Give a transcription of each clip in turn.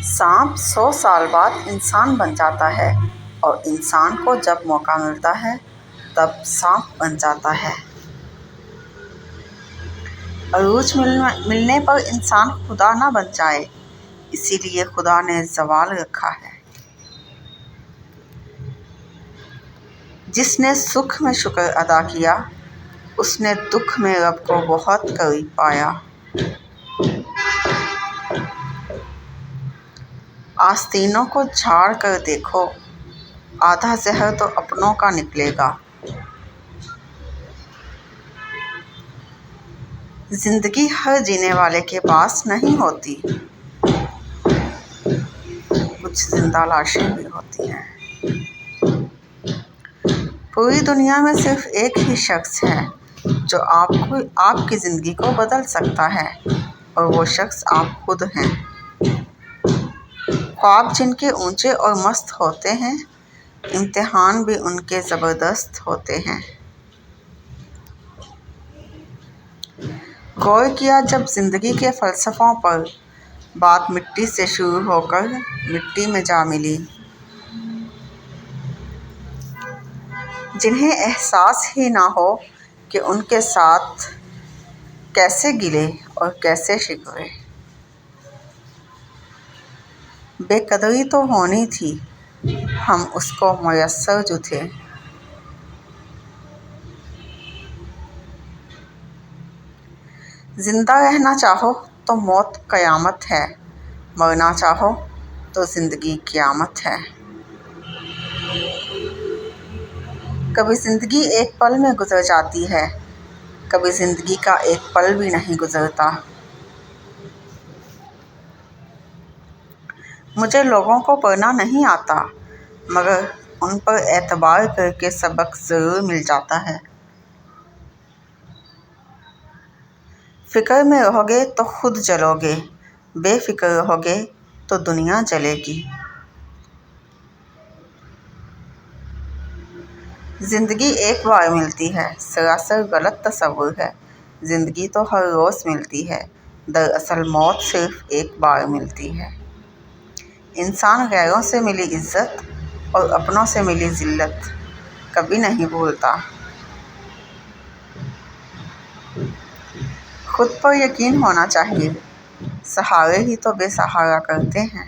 سانپ 100 سال بعد انسان بن جاتا ہے اور انسان کو جب موقع ملتا ہے تب سانپ بن جاتا ہے۔ عروج ملنے پر انسان خدا نہ بن جائے، اسی لیے خدا نے زوال رکھا ہے۔ جس نے سکھ میں شکر ادا کیا، اس نے دکھ میں رب کو بہت قریب پایا۔ آستینوں کو جھاڑ کر دیکھو، آدھا زہر تو اپنوں کا نکلے گا۔ زندگی ہر جینے والے کے پاس نہیں ہوتی، کچھ زندہ لاشیں بھی ہوتی ہیں۔ پوری دنیا میں صرف ایک ہی شخص ہے جو آپ کی زندگی کو بدل سکتا ہے، اور وہ شخص آپ خود ہیں۔ خواب جن کے اونچے اور مست ہوتے ہیں، امتحان بھی ان کے زبردست ہوتے ہیں۔ غور کیا جب زندگی کے فلسفوں پر، بات مٹی سے شروع ہو کر مٹی میں جا ملی۔ جنہیں احساس ہی نہ ہو کہ ان کے ساتھ کیسے گلے اور کیسے شکوے۔ بے قدری تو ہونی تھی، ہم اس کو میسر جو تھے۔ زندہ رہنا چاہو تو موت قیامت ہے، مرنا چاہو تو زندگی قیامت ہے۔ کبھی زندگی ایک پل میں گزر جاتی ہے، کبھی زندگی کا ایک پل بھی نہیں گزرتا۔ مجھے لوگوں کو پڑھنا نہیں آتا، مگر ان پر اعتبار کر کے سبق ضرور مل جاتا ہے۔ فکر میں رہو گے تو خود جلو گے، بے فکر رہو گے تو دنیا جلے گی۔ زندگی ایک بار ملتی ہے، سراسر غلط تصور ہے۔ زندگی تو ہر روز ملتی ہے، دراصل موت صرف ایک بار ملتی ہے۔ انسان غیروں سے ملی عزت اور اپنوں سے ملی ذلت کبھی نہیں بھولتا۔ خود پر یقین ہونا چاہیے، سہارے ہی تو بے سہارا کرتے ہیں۔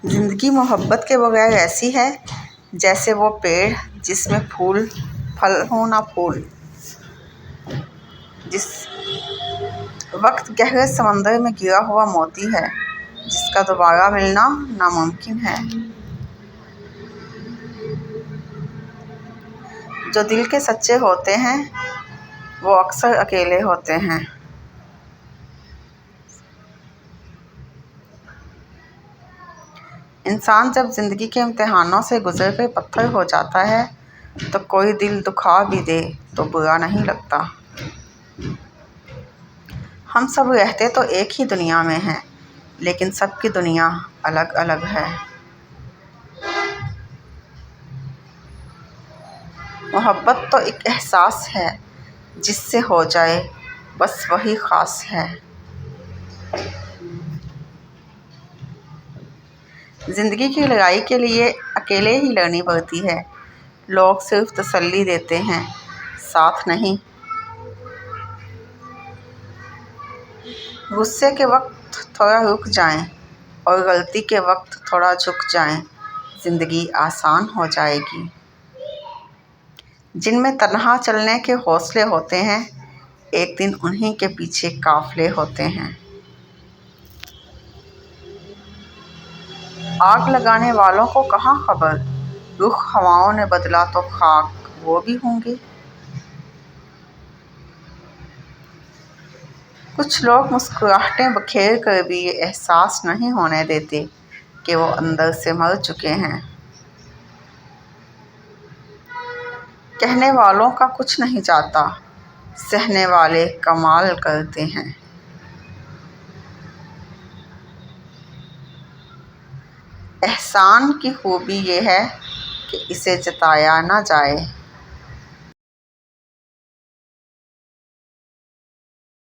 زندگی محبت کے بغیر ایسی ہے جیسے وہ پیڑ جس میں پھل ہوں نہ پھول، جس وقت گہرے سمندر میں گرا ہوا موتی ہے، جس کا دوبارہ ملنا ناممکن ہے۔ جو دل کے سچے ہوتے ہیں وہ اکثر اکیلے ہوتے ہیں۔ انسان جب زندگی کے امتحانوں سے گزر کر پتھر ہو جاتا ہے تو کوئی دل دکھا بھی دے تو برا نہیں لگتا۔ ہم سب رہتے تو ایک ہی دنیا میں ہیں، لیکن سب کی دنیا الگ الگ ہے۔ محبت تو ایک احساس ہے، جس سے ہو جائے بس وہی خاص ہے۔ زندگی کی لڑائی کے لیے اکیلے ہی لڑنی پڑتی ہے۔ لوگ صرف تسلی دیتے ہیں، ساتھ نہیں۔ غصے کے وقت تھوڑا رک جائیں اور غلطی کے وقت تھوڑا جھک جائیں، زندگی آسان ہو جائے گی۔ جن میں تنہا چلنے کے حوصلے ہوتے ہیں، ایک دن انہی کے پیچھے قافلے ہوتے ہیں۔ آگ لگانے والوں کو کہاں خبر، رخ ہواؤں نے بدلا تو خاک وہ بھی ہوں گے۔ کچھ لوگ مسکراہٹیں بکھیر کر بھی یہ احساس نہیں ہونے دیتے کہ وہ اندر سے مر چکے ہیں۔ کہنے والوں کا کچھ نہیں جاتا، سہنے والے کمال کرتے ہیں۔ احسان کی خوبی یہ ہے کہ اسے جتایا نہ جائے۔